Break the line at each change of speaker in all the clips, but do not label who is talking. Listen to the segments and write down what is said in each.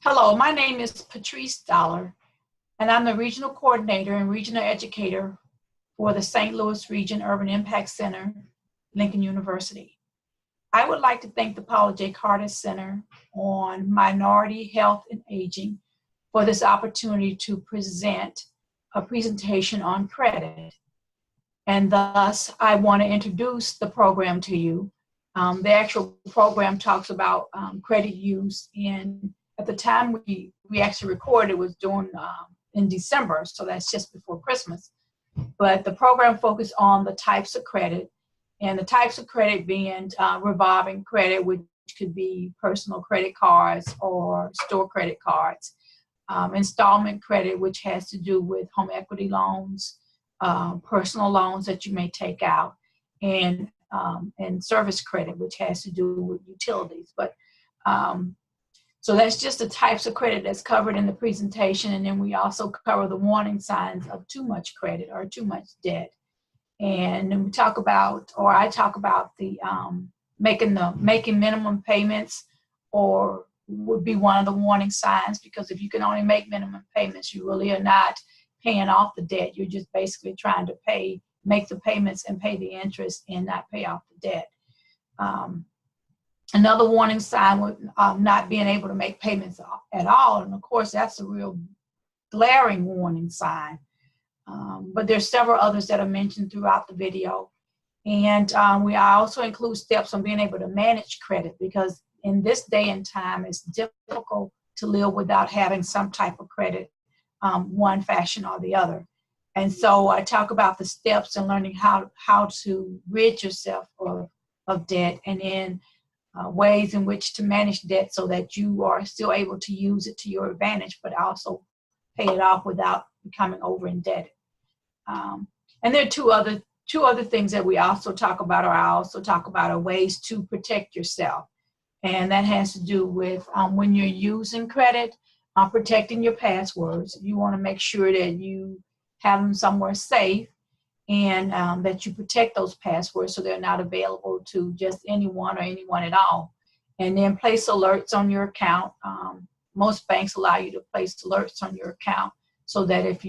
Hello, my name is Patrice Dollar, and I'm the Regional Coordinator and Regional Educator for the St. Louis Region Urban Impact Center, Lincoln University. I would like to thank the Paula J. Carter Center on Minority Health and Aging for this opportunity to present a presentation on credit. And thus, I want to introduce the program to you. The actual program talks about credit use at the time we actually recorded, it was during in December, so that's just before Christmas. But the program focused on the types of credit, and the types of credit being revolving credit, which could be personal credit cards or store credit cards, installment credit, which has to do with home equity loans, personal loans that you may take out, and service credit, which has to do with utilities. But so that's just the types of credit that's covered in the presentation. And then we also cover the warning signs of too much credit or too much debt. And then we talk about, or I talk about the making minimum payments, or would be one of the warning signs, because if you can only make minimum payments, you really are not paying off the debt. You're just basically trying to make the payments and pay the interest and not pay off the debt. Another warning sign would not being able to make payments at all. And of course, that's a real glaring warning sign. But there's several others that are mentioned throughout the video. And we also include steps on being able to manage credit, because in this day and time, it's difficult to live without having some type of credit, one fashion or the other. And so I talk about the steps and learning how to rid yourself of debt, and then ways in which to manage debt so that you are still able to use it to your advantage, but also pay it off without becoming over indebted. And there are two other things that we also talk about, or I also talk about, are ways to protect yourself. And that has to do with when you're using credit, protecting your passwords. You want to make sure that you have them somewhere safe, and that you protect those passwords so they're not available to just anyone or anyone at all. And then place alerts on your account. Most banks allow you to place alerts on your account so that if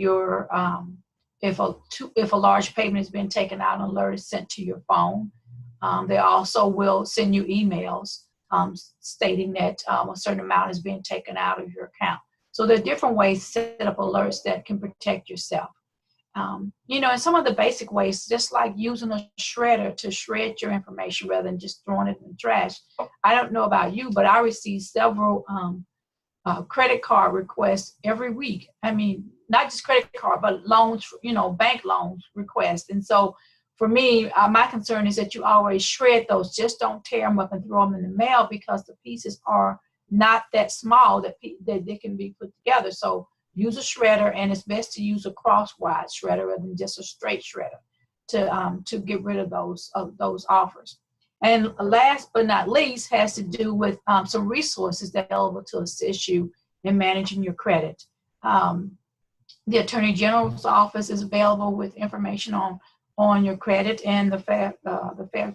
a large payment has been taken out, an alert is sent to your phone. They also will send you emails stating that a certain amount is being taken out of your account. So there are different ways to set up alerts that can protect yourself. And some of the basic ways, just like using a shredder to shred your information rather than just throwing it in the trash. I don't know about you, but I receive several credit card requests every week. I mean, not just credit card, but loans, bank loans requests. And so for me, my concern is that you always shred those. Just don't tear them up and throw them in the mail, because the pieces are not that small that they can be put together. So use a shredder, and it's best to use a crosswise shredder rather than just a straight shredder to get rid of those offers. And last but not least has to do with some resources that are available to assist you in managing your credit. The Attorney General's office is available with information on your credit, and the Fair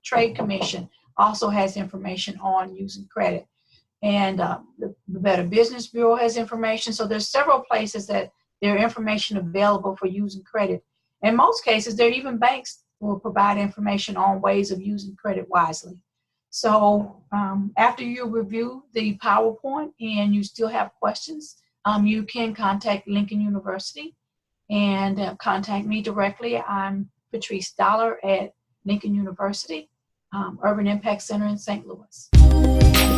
Trade Commission also has information on using credit. And the Better Business Bureau has information. So there's several places that there are information available for using credit. In most cases, there are even banks will provide information on ways of using credit wisely. So after you review the PowerPoint and you still have questions, you can contact Lincoln University and contact me directly. I'm Patrice Dollar at Lincoln University, Urban Impact Center in St. Louis.